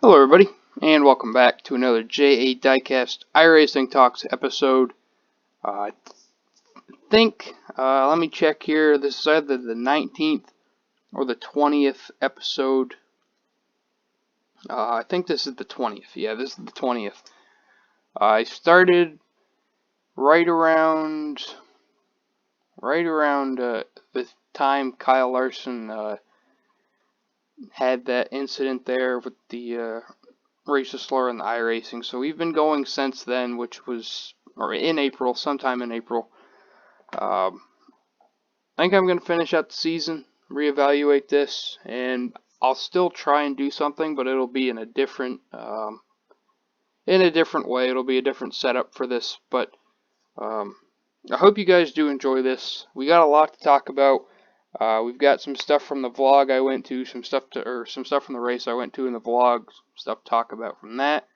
Hello everybody, and welcome back to another J8 Diecast iRacing Talks episode. I think, let me check here, this is either the 19th or the 20th episode. I think this is the 20th, yeah, this is the 20th. I started right around the time Kyle Larson had that incident there with the racist slur in the iRacing. So we've been going since then, which was in April, sometime in April. I think I'm going to finish out the season, reevaluate this, and I'll still try and do something, but it'll be in a different way. It'll be a different setup for this. But I hope you guys do enjoy this. We got a lot to talk about. We've got some stuff from the vlog I went to, some stuff from the race I went to in the vlog, stuff to talk about from that.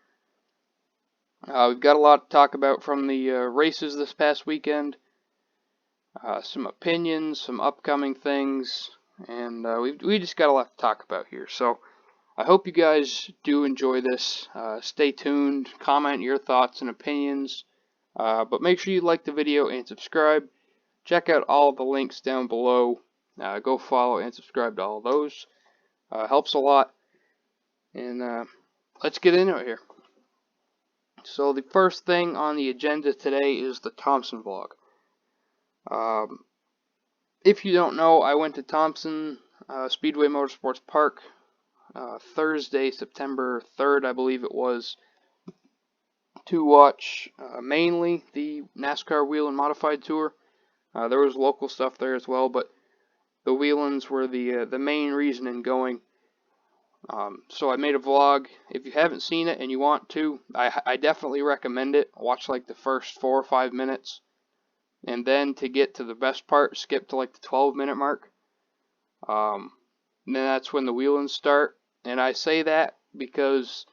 We've got a lot to talk about from the races this past weekend, some opinions, some upcoming things, and we just got a lot to talk about here. So I hope you guys do enjoy this. Stay tuned, comment your thoughts and opinions, but make sure you like the video and subscribe. Check out all the links down below. Go follow and subscribe to all those. Helps a lot. And let's get into it here. So the first thing on the agenda today is the Thompson vlog. If you don't know, I went to Thompson Speedway Motorsports Park Thursday, September 3rd, I believe it was, to watch mainly the NASCAR Whelen Modified Tour. There was local stuff there as well, but the Whelens were the main reason in going. So I made a vlog. If you haven't seen it and you want to, I definitely recommend it. Watch like the first 4 or 5 minutes, and then to get to the best part, skip to like the 12-minute mark. And then that's when the Whelens start. And I say that because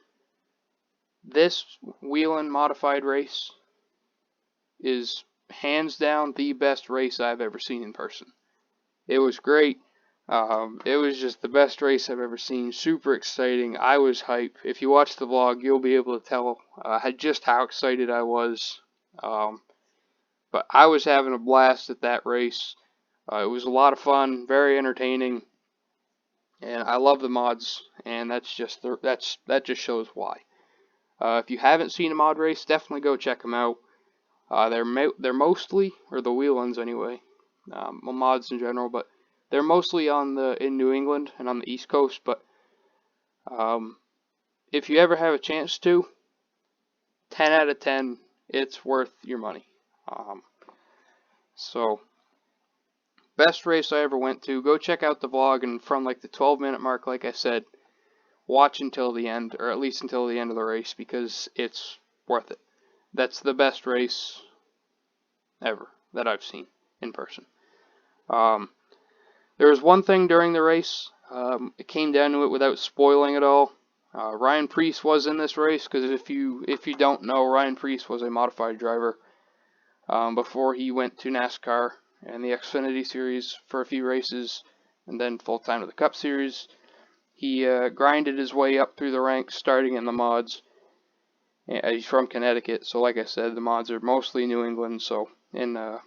this Whelen modified race is hands down the best race I've ever seen in person. It was great. It was just the best race I've ever seen. Super exciting. I was hyped. If you watch the vlog, you'll be able to tell just how excited I was. But I was having a blast at that race. It was a lot of fun, very entertaining, and I love the mods. And that just shows why. If you haven't seen a mod race, definitely go check them out. They're mostly, or the Whelens anyway, mods in general, but they're mostly in New England and on the East Coast. But if you ever have a chance to, 10 out of 10, it's worth your money. So, best race I ever went to. Go check out the vlog, and from like the 12-minute mark, like I said, watch until the end, or at least until the end of the race, because it's worth it. That's the best race ever that I've seen in person. There was one thing during the race, it came down to it without spoiling it all. Ryan Preece was in this race, because if you don't know, Ryan Preece was a modified driver before he went to NASCAR and the Xfinity Series for a few races, and then full-time to the Cup Series. He grinded his way up through the ranks, starting in the mods. He's from Connecticut, so like I said, the mods are mostly New England, so in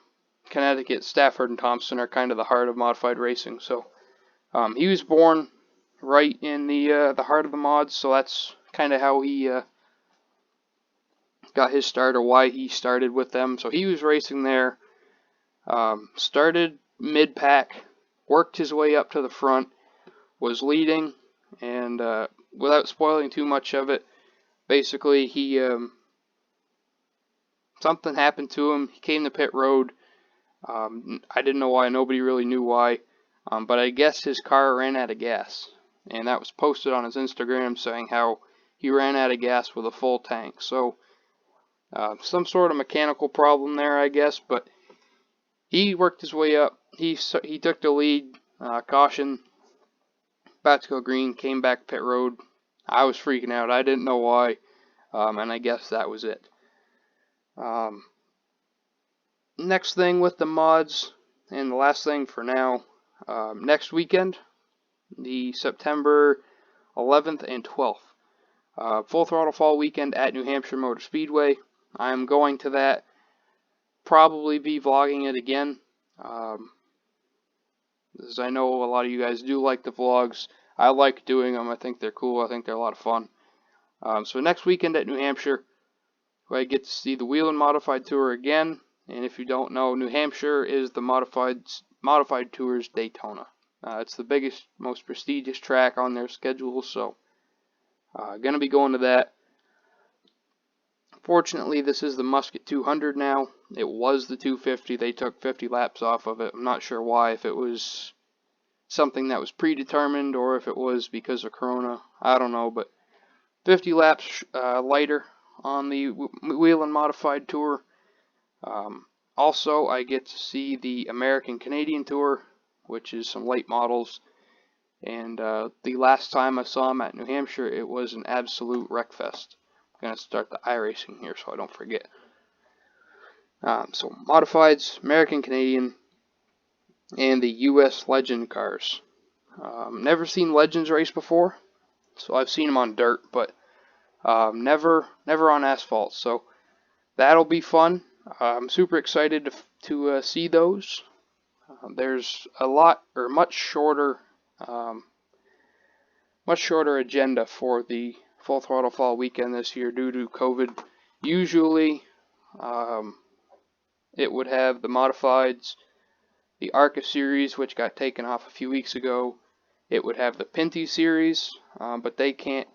Connecticut, Stafford and Thompson are kind of the heart of modified racing. So he was born right in the heart of the mods, so that's kind of how he got his start, or why he started with them. So he was racing there, started mid-pack, worked his way up to the front, was leading, and without spoiling too much of it, basically he something happened to him. He came to pit road. I didn't know why. Nobody really knew why. But I guess his car ran out of gas. And that was posted on his Instagram saying how he ran out of gas with a full tank. So, some sort of mechanical problem there, I guess. But he worked his way up. He took the lead. Caution. About to go green. Came back pit road. I was freaking out. I didn't know why. And I guess that was it. Next thing with the mods, and the last thing for now, next weekend, the September 11th and 12th, Full Throttle Fall Weekend at New Hampshire Motor Speedway. I'm going to that. Probably be vlogging it again. As I know a lot of you guys do like the vlogs. I like doing them. I think they're cool. I think they're a lot of fun. So next weekend at New Hampshire, I get to see the Whelen Modified Tour again. And if you don't know, New Hampshire is the Modified Tour's Daytona. It's the biggest, most prestigious track on their schedule, so going to be going to that. Fortunately, this is the Musket 200 now. It was the 250. They took 50 laps off of it. I'm not sure why, if it was something that was predetermined or if it was because of Corona. I don't know, but 50 laps lighter on the Whelen Modified Tour. Also, I get to see the American-Canadian Tour, which is some late models. And the last time I saw them at New Hampshire, it was an absolute wreckfest. I'm going to start the iRacing here so I don't forget. So Modifieds, American-Canadian, and the U.S. Legend cars. Never seen Legends race before, so I've seen them on dirt, but never on asphalt. So that'll be fun. I'm super excited to see those. There's a lot, or much shorter agenda for the Full Throttle Fall Weekend this year due to COVID. Usually, it would have the Modifieds, the ARCA series, which got taken off a few weeks ago. It would have the Pinty series, but they can't.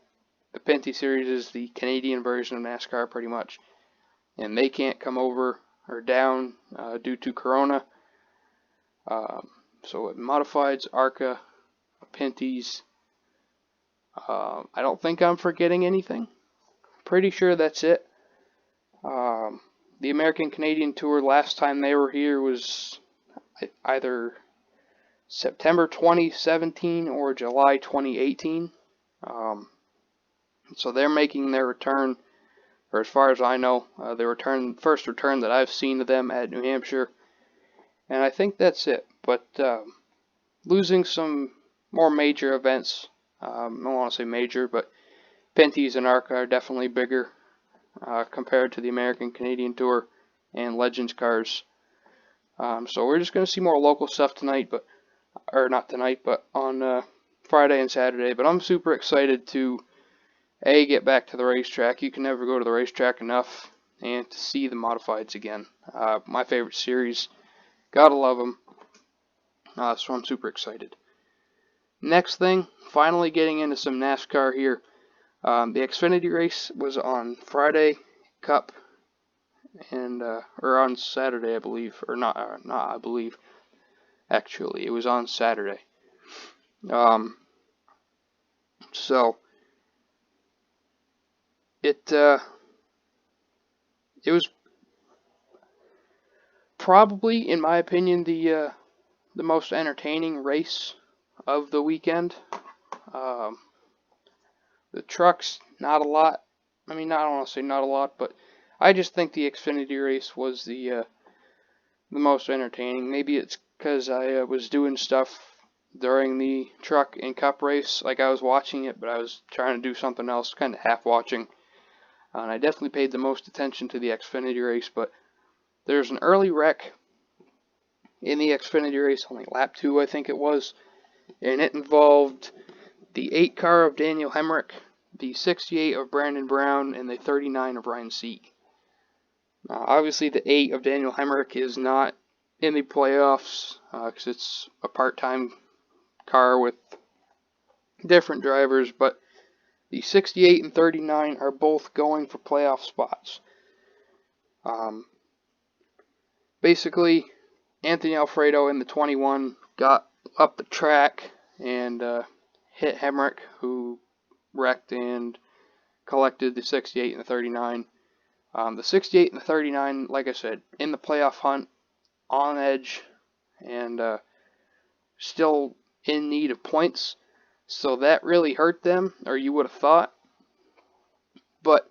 The Pinty series is the Canadian version of NASCAR, pretty much, and they can't come over or down due to Corona. So Modifieds, ARCA, Pinties. I don't think I'm forgetting anything. Pretty sure that's it. The American-Canadian Tour, last time they were here was either September 2017 or July 2018. So they're making their return, or as far as I know, the first return that I've seen of them at New Hampshire. And I think that's it. But losing some more major events, I don't want to say major, but Pinties and ARCA are definitely bigger compared to the American-Canadian Tour and Legends cars. So we're just going to see more local stuff tonight, or not tonight, but on Friday and Saturday. But I'm super excited to get back to the racetrack. You can never go to the racetrack enough, and to see the Modifieds again. My favorite series. Gotta love them. So I'm super excited. Next thing, finally getting into some NASCAR here. The Xfinity race was on Friday, Cup, and or on Saturday, I believe, or not I believe. Actually, it was on Saturday. So it was probably, in my opinion, the most entertaining race of the weekend. The trucks, not a lot. I mean, I don't want to say not a lot, but I just think the Xfinity race was the most entertaining. Maybe it's because I was doing stuff during the truck and cup race. Like, I was watching it, but I was trying to do something else, kind of half watching. And I definitely paid the most attention to the Xfinity race, but there's an early wreck in the Xfinity race, only lap 2, I think it was, and it involved the 8 car of Daniel Hemrick, the 68 of Brandon Brown, and the 39 of Ryan Sieg. Obviously, the 8 of Daniel Hemrick is not in the playoffs because it's a part-time car with different drivers, but the 68 and 39 are both going for playoff spots. Basically, Anthony Alfredo in the 21 got up the track and hit Hemrick, who wrecked and collected the 68 and the 39. The 68 and the 39, like I said, in the playoff hunt, on edge, and still in need of points. So that really hurt them, or you would have thought. But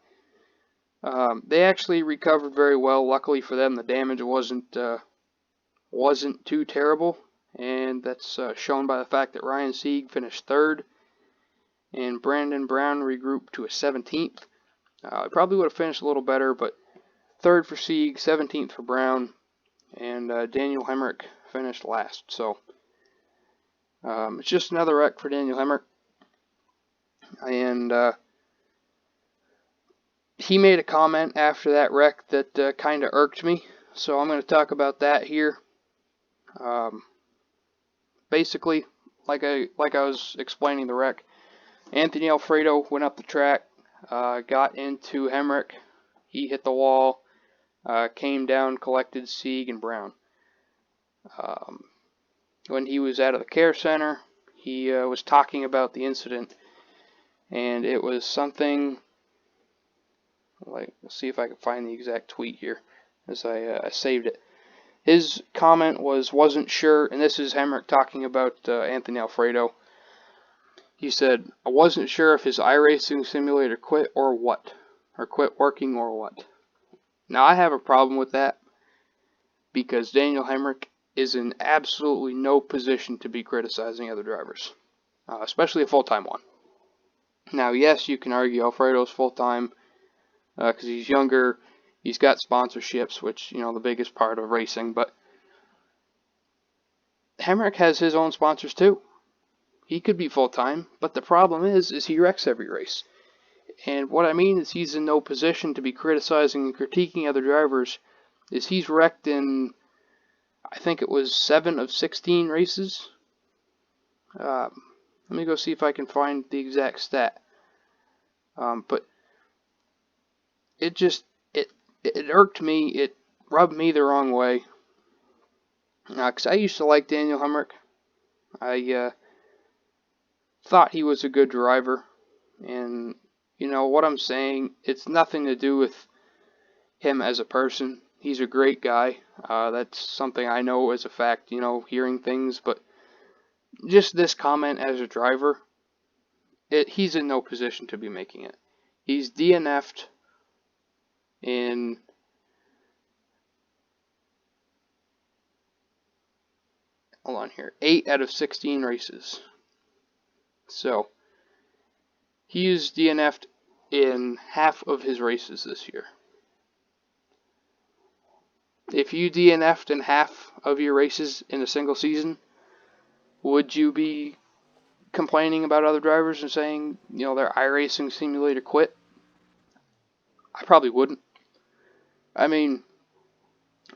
they actually recovered very well. Luckily for them, the damage wasn't too terrible, and that's shown by the fact that Ryan Sieg finished 3rd, and Brandon Brown regrouped to a 17th. Probably would have finished a little better, but 3rd for Sieg, 17th for Brown, and Daniel Hemrick finished last. So it's just another wreck for Daniel Hemrick, and he made a comment after that wreck that kind of irked me, so I'm going to talk about that here. Basically, like I was explaining the wreck, Anthony Alfredo went up the track, got into Hemrick, he hit the wall, came down, collected Sieg and Brown. When he was out of the care center, he was talking about the incident, and it was something like, let's see if I can find the exact tweet here, as I saved it. His comment wasn't sure, and this is Hemrick talking about Anthony Alfredo. He said, I wasn't sure if his iRacing simulator quit or what, or quit working or what. Now, I have a problem with that, because Daniel Hemrick is in absolutely no position to be criticizing other drivers, especially a full-time one. Now, yes, you can argue Alfredo's full-time because he's younger, he's got sponsorships, which, the biggest part of racing, but Hemrick has his own sponsors too. He could be full-time, but the problem is he wrecks every race. And what I mean is he's in no position to be criticizing and critiquing other drivers, is he's wrecked in, I think it was 7 of 16 races. Let me go see if I can find the exact stat. But it irked me, it rubbed me the wrong way. Because I used to like Daniel Hemrick. I thought he was a good driver. And, what I'm saying, it's nothing to do with him as a person. He's a great guy. That's something I know as a fact, hearing things. But just this comment as a driver, he's in no position to be making it. He's DNF'd in hold on here, 8 out of 16 races. So, he is DNF'd in half of his races this year. If you DNF'd in half of your races in a single season, would you be complaining about other drivers and saying, their iRacing simulator quit? I probably wouldn't. I mean,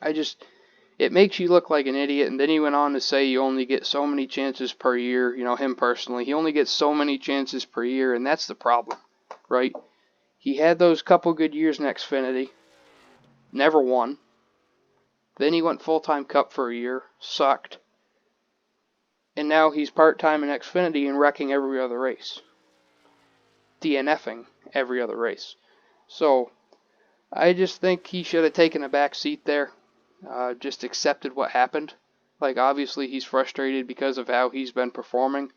it makes you look like an idiot. And then he went on to say you only get so many chances per year. Him personally, he only gets so many chances per year, and that's the problem, right? He had those couple good years in Xfinity, never won. Then he went full-time Cup for a year, sucked. And now he's part-time in Xfinity and wrecking every other race. DNFing every other race. So, I just think he should have taken a back seat there. Just accepted what happened. Like, obviously he's frustrated because of how he's been performing.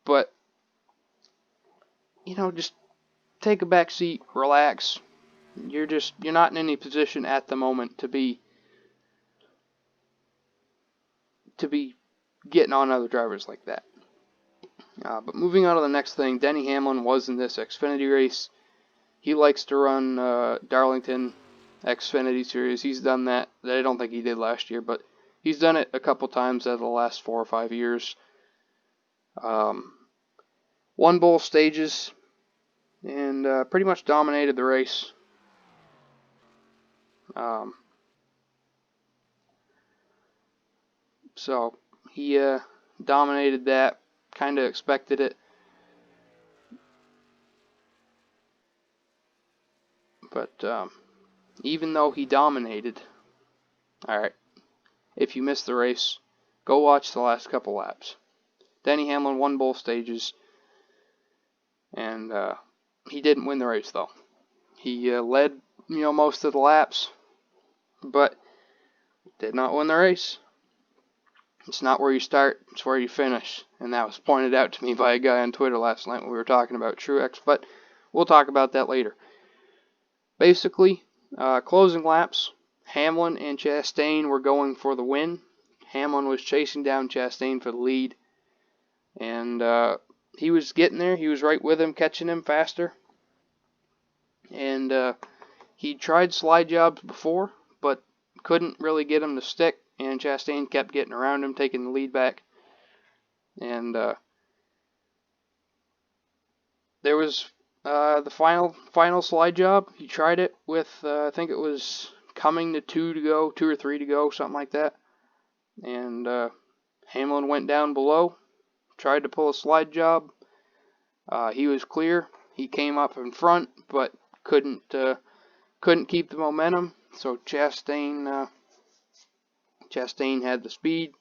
But, just take a back seat, relax. You're not in any position at the moment to be getting on other drivers like that. But moving on to the next thing, Denny Hamlin was in this Xfinity race. He likes to run Darlington Xfinity Series. He's done that. I don't think he did last year, but he's done it a couple times out of the last 4 or 5 years. Won both stages and pretty much dominated the race. So he dominated that. Kind of expected it. But even though he dominated, alright, if you missed the race, go watch the last couple laps. Denny Hamlin won both stages, and he didn't win the race though. He led, most of the laps, but did not win the race. It's not where you start, it's where you finish. And that was pointed out to me by a guy on Twitter last night when we were talking about Truex, but we'll talk about that later. Basically, closing laps, Hamlin and Chastain were going for the win. Hamlin was chasing down Chastain for the lead, and he was getting there. He was right with him, catching him faster. And he tried slide jobs before, but couldn't really get him to stick. And Chastain kept getting around him, taking the lead back. And there was the final slide job. He tried it with I think it was coming to 2 to go, 2 or 3 to go, something like that. And Hamlin went down below, tried to pull a slide job. He was clear. He came up in front, but couldn't keep the momentum. So Chastain had the speed.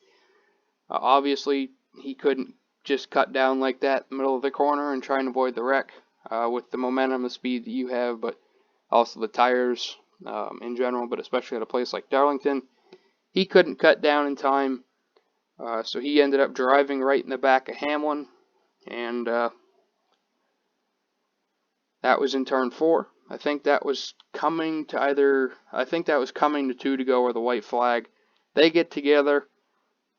Obviously, he couldn't just cut down like that in the middle of the corner and try and avoid the wreck with the momentum and speed that you have, but also the tires in general, but especially at a place like Darlington. He couldn't cut down in time, so he ended up driving right in the back of Hamlin, and that was in turn 4. I think that was coming to 2 to go or the white flag. They get together,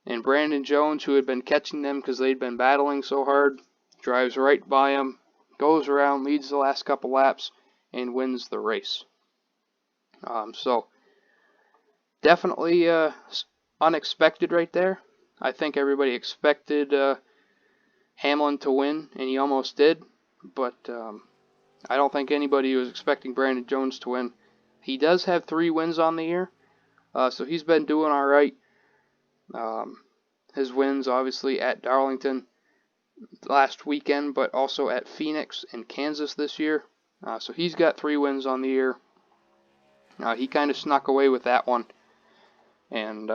and Brandon Jones, who had been catching them because they'd been battling so hard, drives right by him, goes around, leads the last couple laps, and wins the race. So definitely unexpected right there. I think everybody expected Hamlin to win, and he almost did, but I don't think anybody was expecting Brandon Jones to win. He does have 3 wins on the year, so he's been doing all right. His wins, obviously, at Darlington last weekend, but also at Phoenix and Kansas this year. So he's got 3 wins on the year. He kind of snuck away with that one. And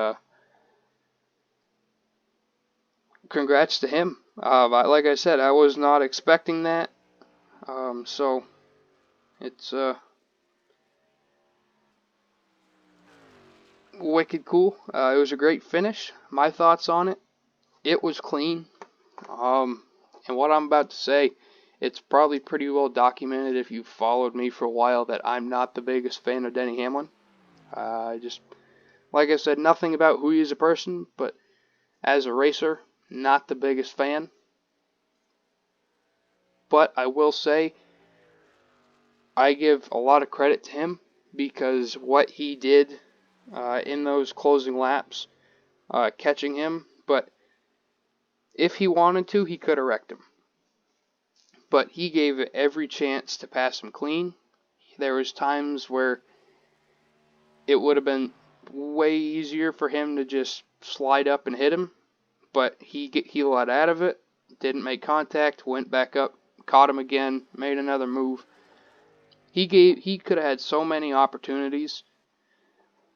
congrats to him. Like I said, I was not expecting that. So it's wicked cool. It was a great finish. My thoughts on it: it was clean. And what I'm about to say, it's probably pretty well documented if you've followed me for a while that I'm not the biggest fan of Denny Hamlin. Just, like I said, nothing about who he is as a person, but as a racer, not the biggest fan. But I will say, I give a lot of credit to him because what he did in those closing laps, catching him, but if he wanted to, he could have wrecked him. But he gave it every chance to pass him clean. There was times where it would have been way easier for him to just slide up and hit him, but he let out of it, didn't make contact, went back up, caught him again, made another move. He could have had so many opportunities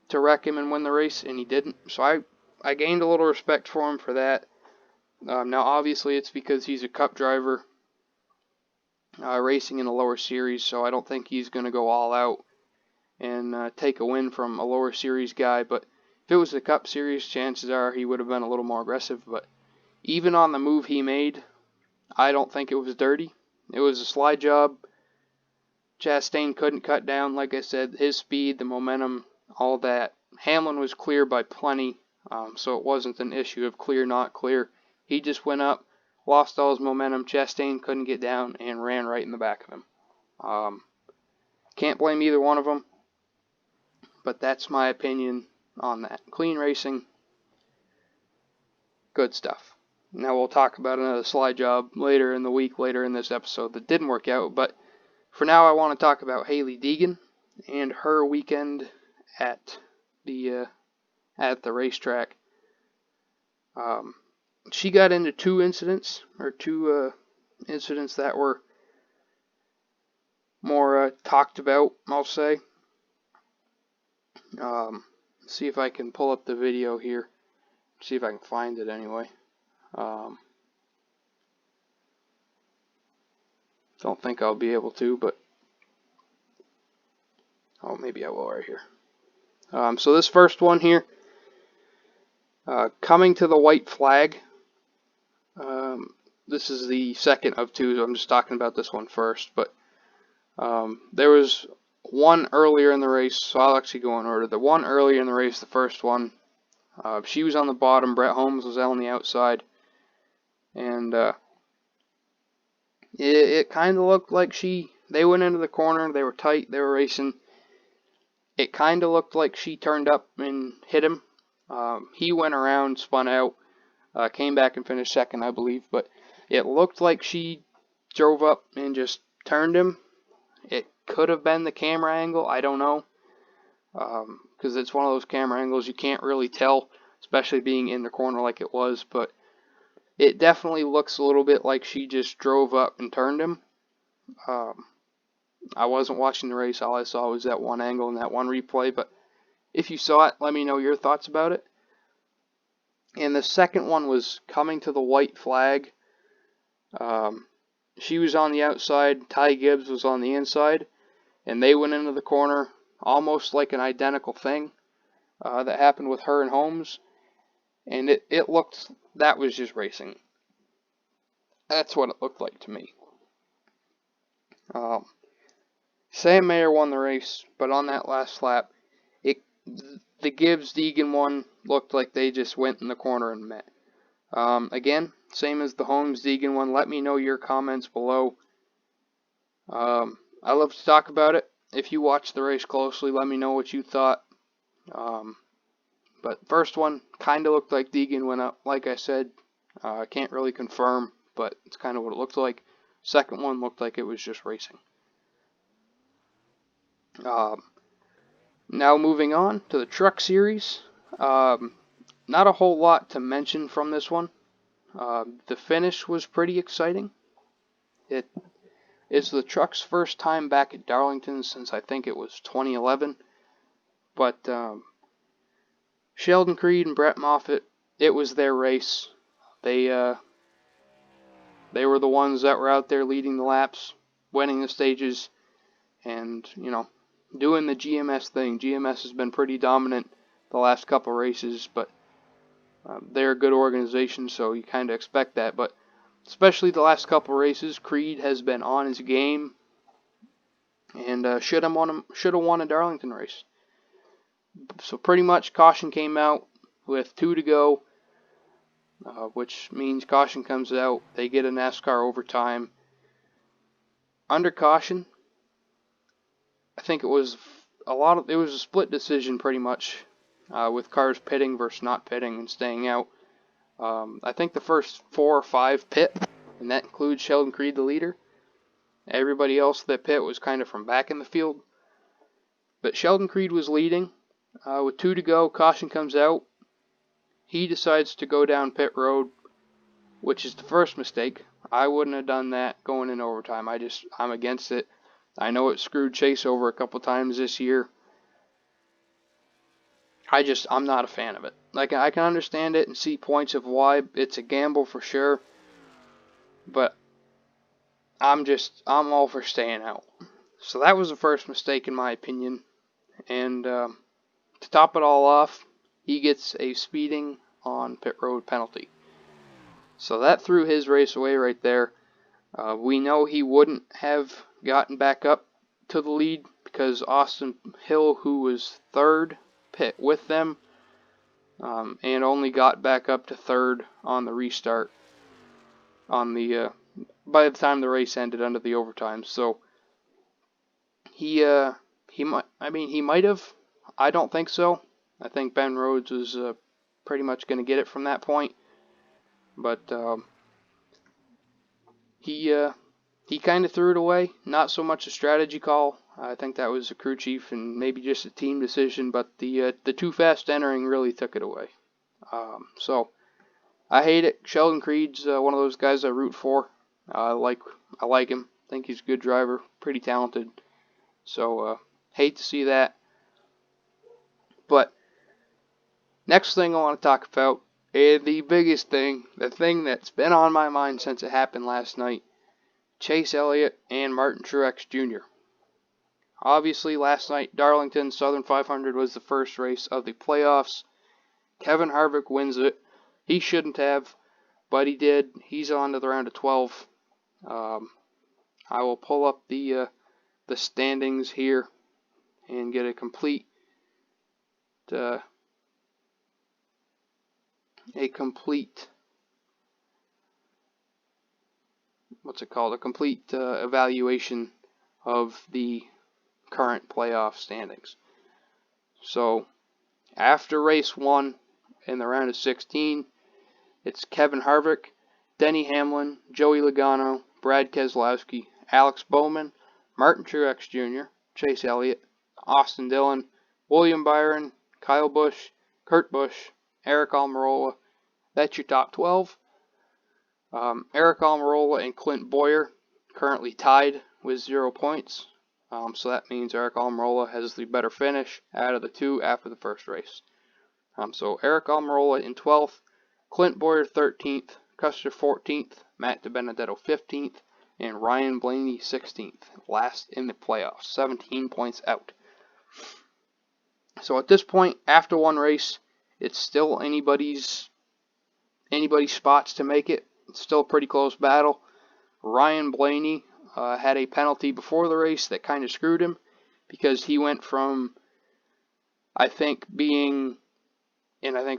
to wreck him and win the race, and he didn't. So I gained a little respect for him for that. Now, obviously, it's because he's a Cup driver racing in a lower series, so I don't think he's going to go all out and take a win from a lower series guy. But if it was the Cup Series, chances are he would have been a little more aggressive. But even on the move he made, I don't think it was dirty. It was a slide job. Chastain couldn't cut down, like I said, his speed, the momentum, all that. Hamlin was clear by plenty, so it wasn't an issue of clear, not clear. He just went up, lost all his momentum. Chastain couldn't get down and ran right in the back of him. Can't blame either one of them, but that's my opinion on that. Clean racing, good stuff. Now we'll talk about another slide job later in the week, later in this episode that didn't work out, but for now I want to talk about Hailie Deegan and her weekend at the racetrack. She got into two incidents that were more talked about, I'll say. See if I can pull up the video here. See if I can find it anyway. Don't think I'll be able to, but maybe I will right here. So this first one here, coming to the white flag. This is the second of two, so I'm just talking about this one first. But there was one earlier in the race, so I'll actually go in order. The one earlier in the race, the first one, she was on the bottom. Brett Holmes was on the outside, and It kind of looked like they went into the corner, they were tight, they were racing. It kind of looked like she turned up and hit him. He went around, spun out, came back and finished second, I believe. But it looked like she drove up and just turned him. It could have been the camera angle, I don't know. Because it's one of those camera angles you can't really tell, especially being in the corner like it was. But it definitely looks a little bit like she just drove up and turned him. I wasn't watching the race. All I saw was that one angle and that one replay. But if you saw it, let me know your thoughts about it. And the second one was coming to the white flag. She was on the outside. Ty Gibbs was on the inside. And they went into the corner almost like an identical thing that happened with her and Holmes. And it looked, that was just racing. That's what it looked like to me. Sam Mayer won the race, but on that last lap, the Gibbs-Deegan one looked like they just went in the corner and met. Again, same as the Holmes-Deegan one. Let me know your comments below. I love to talk about it. If you watch the race closely, let me know what you thought. But first one kind of looked like Deegan went up. Like I said, I can't really confirm, but it's kind of what it looked like. Second one looked like it was just racing. Now moving on to the Truck Series. Not a whole lot to mention from this one. The finish was pretty exciting. It is the Truck's first time back at Darlington since I think it was 2011. But Sheldon Creed and Brett Moffitt, it was their race. They were the ones that were out there leading the laps, winning the stages, and, doing the GMS thing. GMS has been pretty dominant the last couple races, but they're a good organization, so you kind of expect that. But especially the last couple races, Creed has been on his game and should have won a Darlington race. So pretty much caution came out with 2 to go, which means caution comes out. They get a NASCAR overtime. Under caution, I think it was a split decision pretty much, with cars pitting versus not pitting and staying out. I think the first 4 or 5 pit, and that includes Sheldon Creed, the leader. Everybody else that pit was kind of from back in the field. But Sheldon Creed was leading. With 2 to go, caution comes out. He decides to go down pit road, which is the first mistake. I wouldn't have done that going in overtime. I'm against it. I know it screwed Chase over a couple times this year. I'm not a fan of it. Like, I can understand it and see points of why it's a gamble for sure, but I'm all for staying out. So that was the first mistake in my opinion. And to top it all off, he gets a speeding on pit road penalty. So that threw his race away right there. We know he wouldn't have gotten back up to the lead because Austin Hill, who was third, pit with them, and only got back up to third on the restart by the time the race ended under the overtime. So he might have. I don't think so. I think Ben Rhodes was pretty much going to get it from that point, but he kind of threw it away. Not so much a strategy call. I think that was a crew chief and maybe just a team decision, but the too fast entering really took it away. So I hate it. Sheldon Creed's one of those guys I root for. I like him. I think he's a good driver, pretty talented. So hate to see that. But next thing I want to talk about, and the biggest thing, the thing that's been on my mind since it happened last night, Chase Elliott and Martin Truex Jr. Obviously, last night, Darlington Southern 500 was the first race of the playoffs. Kevin Harvick wins it. He shouldn't have, but he did. He's on to the round of 12. I will pull up the standings here and get a complete a complete evaluation of the current playoff standings. So, after race 1 in the round of 16, it's Kevin Harvick, Denny Hamlin, Joey Logano, Brad Keselowski, Alex Bowman, Martin Truex Jr., Chase Elliott, Austin Dillon, William Byron, Kyle Busch, Kurt Busch, Eric Almirola. That's your top 12. Eric Almirola and Clint Bowyer currently tied with 0 points. So that means Eric Almirola has the better finish out of the two after the first race. So Eric Almirola in 12th, Clint Bowyer 13th, Custer 14th, Matt DiBenedetto 15th, and Ryan Blaney 16th, last in the playoffs, 17 points out. So at this point, after one race, it's still anybody's spots to make it. It's still a pretty close battle. Ryan Blaney had a penalty before the race that kind of screwed him, because he went from, I think it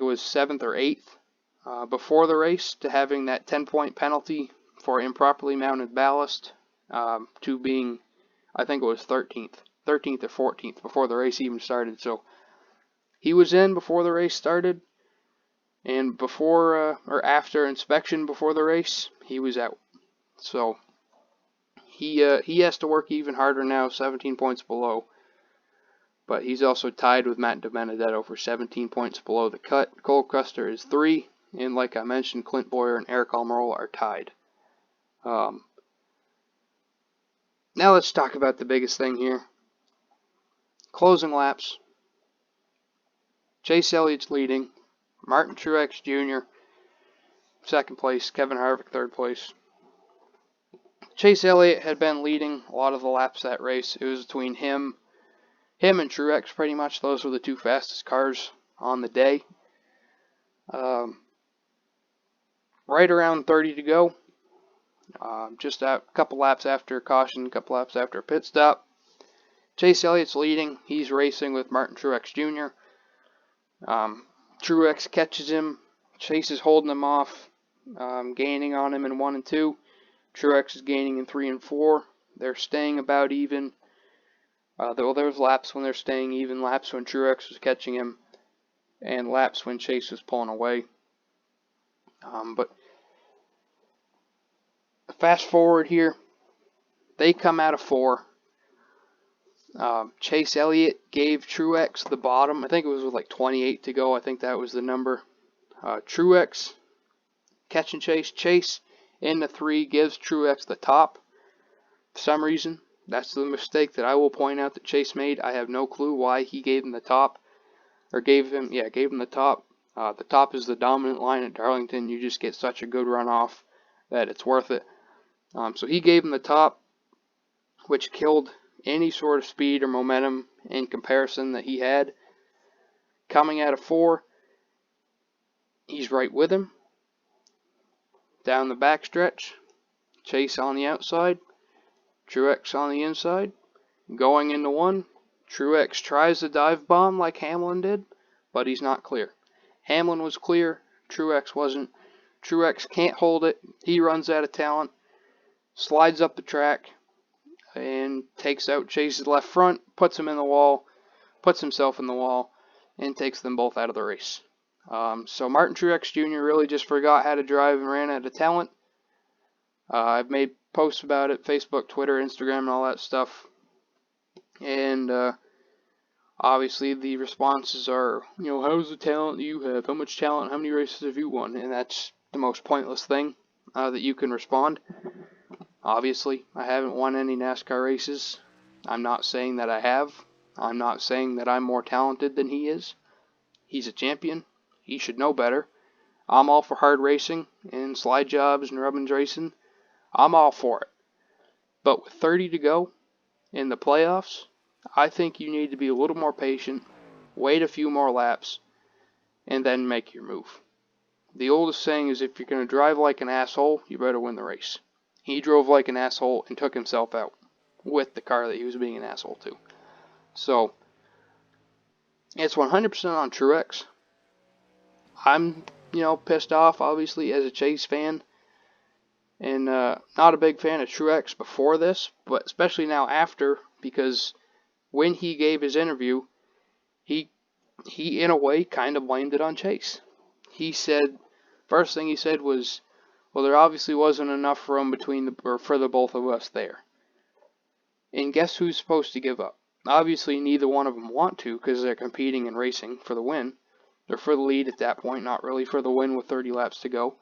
was 7th or 8th before the race, to having that 10-point penalty for improperly mounted ballast, to being, I think it was 13th or 14th before the race even started. So he was in before the race started, and before or after inspection before the race, he was out. So he has to work even harder now, 17 points below. But he's also tied with Matt DiBenedetto for 17 points below the cut. Cole Custer is 3, and like I mentioned, Clint Bowyer and Eric Almirola are tied. Now let's talk about the biggest thing here. Closing laps. Chase Elliott's leading. Martin Truex Jr. second place. Kevin Harvick third place. Chase Elliott had been leading a lot of the laps that race. It was between him and Truex pretty much. Those were the two fastest cars on the day. Right around 30 to go. Just a couple laps after caution, a couple laps after a pit stop. Chase Elliott's leading. He's racing with Martin Truex Jr. Truex catches him. Chase is holding him off, gaining on him in 1 and 2. Truex is gaining in 3 and 4. They're staying about even. There's laps when they're staying even, laps when Truex was catching him, and laps when Chase was pulling away. But fast forward here, they come out of 4. Chase Elliott gave Truex the bottom. I think it was with like 28 to go. I think that was the number. Truex catching Chase. Chase in the 3 gives Truex the top. For some reason, that's the mistake that I will point out that Chase made. I have no clue why he gave him the top. Or gave him the top. The top is the dominant line at Darlington. You just get such a good runoff that it's worth it. So he gave him the top, which killed any sort of speed or momentum in comparison that he had. Coming out of 4, he's right with him. Down the backstretch, Chase on the outside, Truex on the inside. Going into 1, Truex tries to dive bomb like Hamlin did, but he's not clear. Hamlin was clear, Truex wasn't. Truex can't hold it. He runs out of talent, slides up the track, and takes out Chase's left front, puts him in the wall, puts himself in the wall, and takes them both out of the race. So Martin Truex Jr. really just forgot how to drive and ran out of talent. I've made posts about it, Facebook, Twitter, Instagram, and all that stuff. And obviously the responses are, how's the talent that you have? How much talent? How many races have you won? And that's the most pointless thing that you can respond. Obviously, I haven't won any NASCAR races. I'm not saying that I have. I'm not saying that I'm more talented than he is. He's a champion. He should know better. I'm all for hard racing and slide jobs and rubbing racing. I'm all for it. But with 30 to go in the playoffs, I think you need to be a little more patient, wait a few more laps, and then make your move. The oldest saying is, if you're going to drive like an asshole, you better win the race. He drove like an asshole and took himself out with the car that he was being an asshole to. So, it's 100% on Truex. I'm, pissed off, obviously, as a Chase fan. And not a big fan of Truex before this, but especially now after, because when he gave his interview, he in a way kind of blamed it on Chase. He said, first thing he said was, well, there obviously wasn't enough room for the both of us there. And guess who's supposed to give up? Obviously, neither one of them want to because they're competing and racing for the win. They're for the lead at that point, not really for the win with 30 laps to go.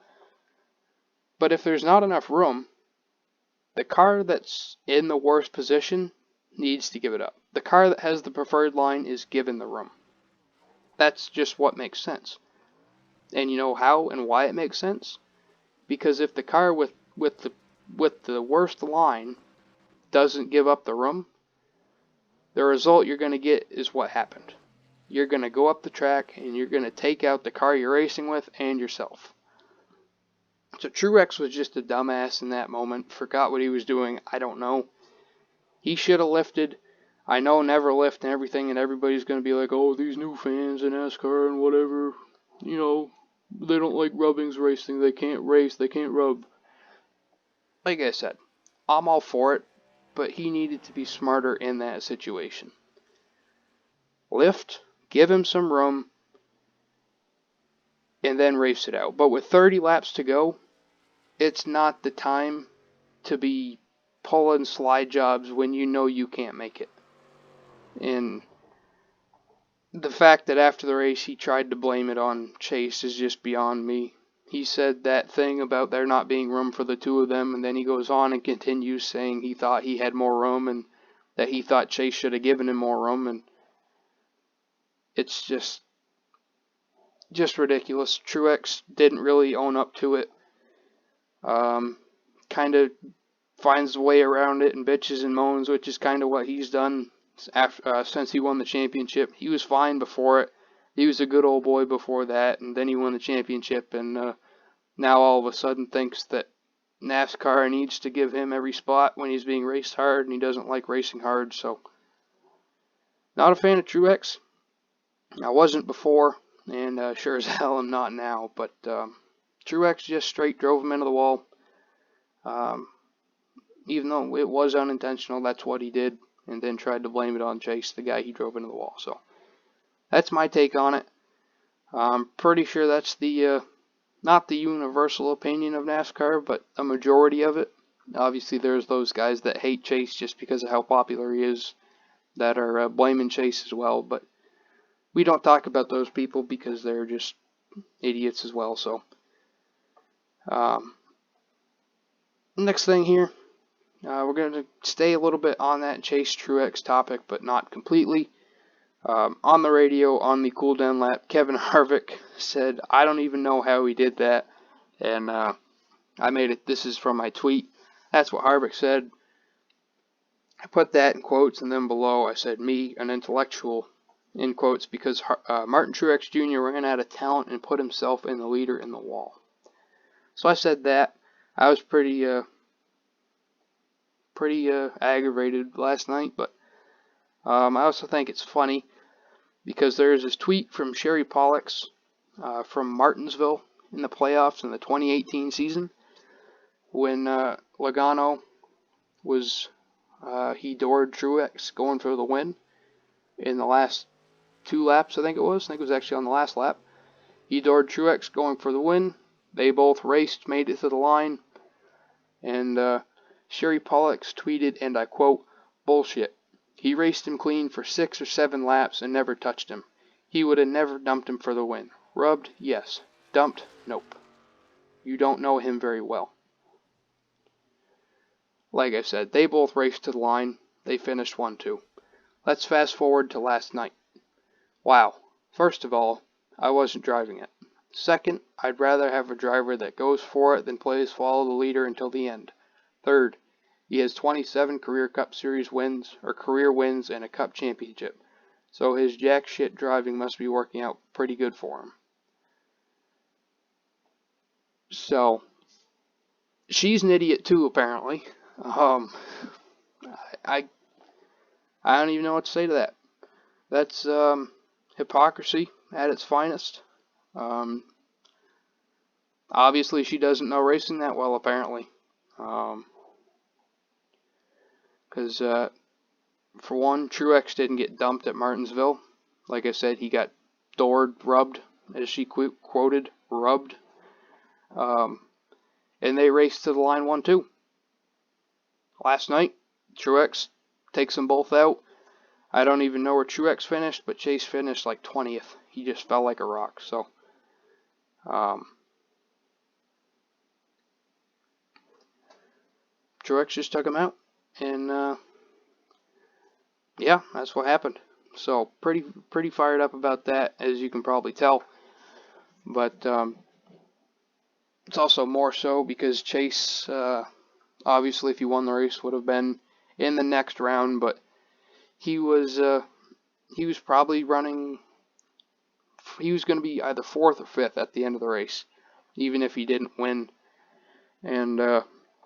But if there's not enough room, the car that's in the worst position needs to give it up. The car that has the preferred line is given the room. That's just what makes sense. And you know how and why it makes sense? Because if the car with the worst line doesn't give up the room, the result you're going to get is what happened. You're going to go up the track and you're going to take out the car you're racing with and yourself. So Truex was just a dumbass in that moment, forgot what he was doing, I don't know. He should have lifted. I know never lift and everything, and everybody's going to be like, oh, these new fans in NASCAR and whatever, you know, they don't like rubbings racing, they can't race, they can't rub. Like I said, I'm all for it, but he needed to be smarter in that situation. Lift, give him some room, and then race it out. But with 30 laps to go, it's not the time to be pulling slide jobs when you know you can't make it. And the fact that after the race he tried to blame it on Chase is just beyond me. He said that thing about there not being room for the two of them, and then he goes on and continues saying he thought he had more room and that he thought Chase should have given him more room, and it's just ridiculous. Truex didn't really own up to it. Kind of finds a way around it and bitches and moans, which is kind of what he's done since he won the championship. He was fine before it. He was a good old boy before that, and then he won the championship, and now all of a sudden thinks that NASCAR needs to give him every spot when he's being raced hard, and he doesn't like racing hard. So, not a fan of Truex. I wasn't before, and sure as hell I'm not now, but Truex just straight drove him into the wall. Even though it was unintentional, that's what he did, and then tried to blame it on Chase, the guy he drove into the wall. So that's my take on it. I'm pretty sure that's the not the universal opinion of NASCAR, but a majority of it. Obviously, there's those guys that hate Chase just because of how popular he is, that are blaming Chase as well. But we don't talk about those people because they're just idiots as well. So next thing here. We're going to stay a little bit on that Chase Truex topic, but not completely. On the radio, on the cool down lap, Kevin Harvick said, I don't even know how he did that. And I made it, this is from my tweet. That's what Harvick said. I put that in quotes, and then below I said, me, an intellectual, in quotes, because Martin Truex Jr. ran out of talent and put himself in the leader in the wall. So I said that. I was pretty aggravated last night, but I also think it's funny because there's this tweet from Sherry Pollux from Martinsville in the playoffs in the 2018 season when Logano was he doored Truex going for the win in the last 2 laps. I think it was actually on the last lap. He doored Truex going for the win. They both raced, made it to the line, and Sherry Pollux tweeted, and I quote, bullshit. He raced him clean for 6 or 7 laps and never touched him. He would have never dumped him for the win. Rubbed? Yes. Dumped? Nope. You don't know him very well. Like I said, they both raced to the line. They finished 1-2. Let's fast forward to last night. Wow. First of all, I wasn't driving it. Second, I'd rather have a driver that goes for it than plays follow the leader until the end. Third, he has 27 career Cup Series wins, or career wins, and a Cup championship. So his jack shit driving must be working out pretty good for him. So, she's an idiot too, apparently. I don't even know what to say to that. That's hypocrisy at its finest. Obviously, she doesn't know racing that well, apparently. Because for one, Truex didn't get dumped at Martinsville. Like I said, he got doored, rubbed, as she quoted, rubbed. And they raced to the line 1-2. Last night, Truex takes them both out. I don't even know where Truex finished, but Chase finished like 20th. He just fell like a rock. So, Truex just took him out, and yeah, that's what happened. So pretty fired up about that, as you can probably tell. But it's also more so because Chase, obviously, if he won the race, would have been in the next round. But he was probably running. He was going to be either 4th or 5th at the end of the race, even if he didn't win. And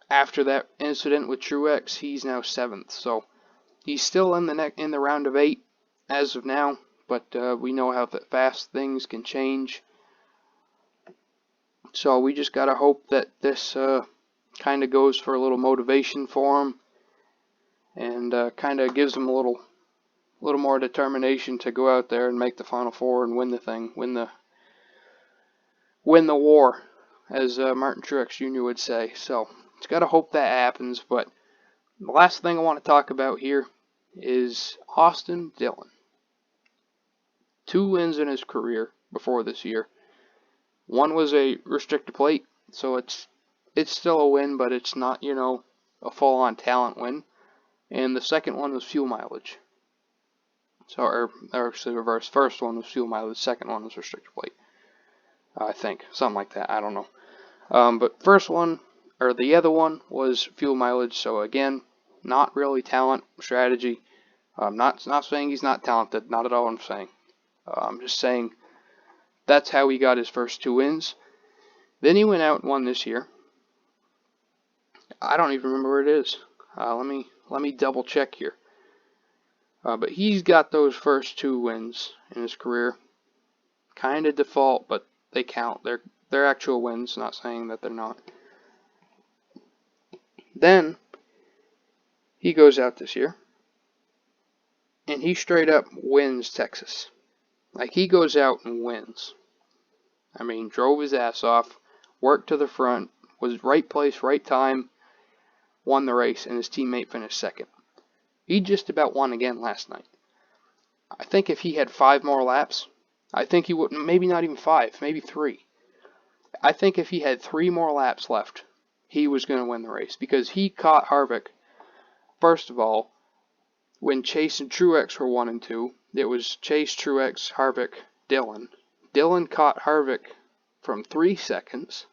after that incident with Truex, he's now 7th. So he's still in the round of 8 as of now. But we know how fast things can change. So we just gotta hope that this kind of goes for a little motivation for him, and kind of gives him a little more determination to go out there and make the Final Four and win the thing, win the war, as Martin Truex Jr. would say. So it's gotta hope that happens. But the last thing I want to talk about here is Austin Dillon. 2 wins in his career before this year. One was a restrictor plate, so it's still a win, but it's not, a full-on talent win. And the second one was fuel mileage. So, or actually reverse. First one was fuel mileage, second one was restrictor plate. I think. Something like that. I don't know. But first one, or the other one, was fuel mileage. So again, not really talent, strategy. Not saying he's not talented. Not at all what I'm saying. I'm just saying that's how he got his first 2 wins. Then he went out and won this year. I don't even remember where it is. Let me double check here. But he's got those first 2 wins in his career. Kind of default, but they count. They're actual wins. Not saying that they're not. Then he goes out this year, and he straight up wins Texas. Like, he goes out and wins. I mean, drove his ass off, worked to the front, was right place, right time, won the race, and his teammate finished second. He just about won again last night. I think if he had 5 more laps, I think he would, maybe not even 5, maybe 3. I think if he had 3 more laps left, he was going to win the race, because he caught Harvick. First of all, when Chase and Truex were 1 and 2, it was Chase, Truex, Harvick, Dillon. Dillon caught Harvick from 3 seconds,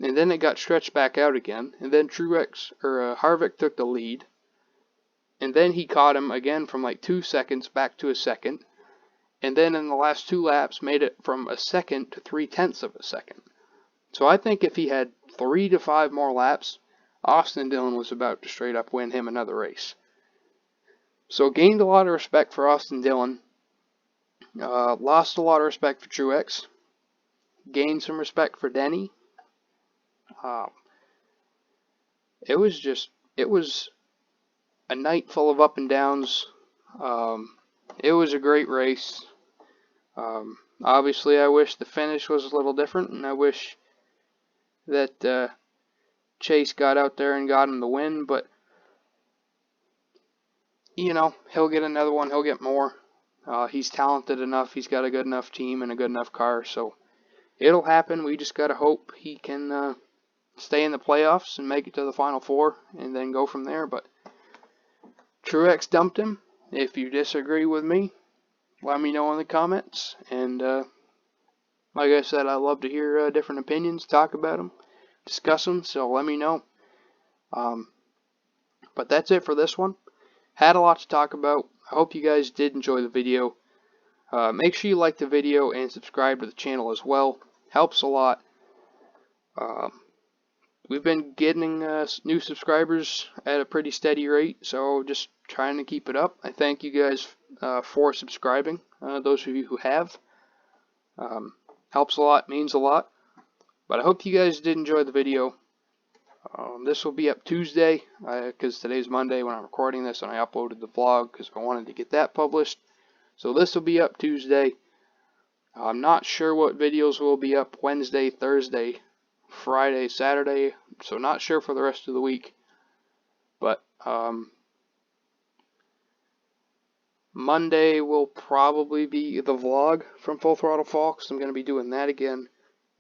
and then it got stretched back out again, and then Harvick took the lead, and then he caught him again from like 2 seconds back to a second, and then in the last 2 laps made it from a second to 3/10 of a second. So I think if he had 3 to 5 more laps, Austin Dillon was about to straight up win him another race. So gained a lot of respect for Austin Dillon. Lost a lot of respect for Truex. Gained some respect for Denny. It was a night full of up and downs. It was a great race. Obviously, I wish the finish was a little different, and I wish that Chase got out there and got him the win, but he'll get another one. He'll get more. He's talented enough. He's got a good enough team and a good enough car, so it'll happen. We just gotta hope he can stay in the playoffs and make it to the Final Four, and then go from there. But Truex dumped him. If you disagree with me, let me know in the comments. And like I said, I love to hear different opinions, talk about them, discuss them. So let me know. But that's it for this one. Had a lot to talk about. I hope you guys did enjoy the video. Make sure you like the video and subscribe to the channel as well. Helps a lot. We've been getting new subscribers at a pretty steady rate, so just trying to keep it up. I thank you guys for subscribing, those of you who have. Helps a lot, means a lot. But I hope you guys did enjoy the video. This will be up Tuesday, because today's Monday when I'm recording this, and I uploaded the vlog because I wanted to get that published. So this will be up Tuesday. I'm not sure what videos will be up Wednesday, Thursday, Friday, Saturday, so not sure for the rest of the week. But Monday will probably be the vlog from Full Throttle Fox. I'm going to be doing that again.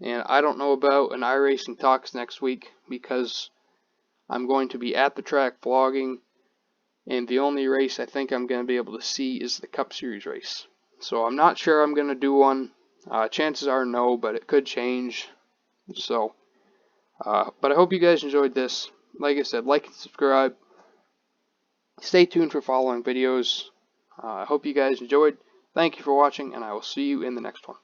And I don't know about an iRacing Talks next week because I'm going to be at the track vlogging, and the only race I think I'm going to be able to see is the Cup Series race. So I'm not sure I'm going to do one. Chances are no, but it could change. So, but I hope you guys enjoyed this. Like I said, like and subscribe. Stay tuned for following videos. I hope you guys enjoyed. Thank you for watching, and I will see you in the next one.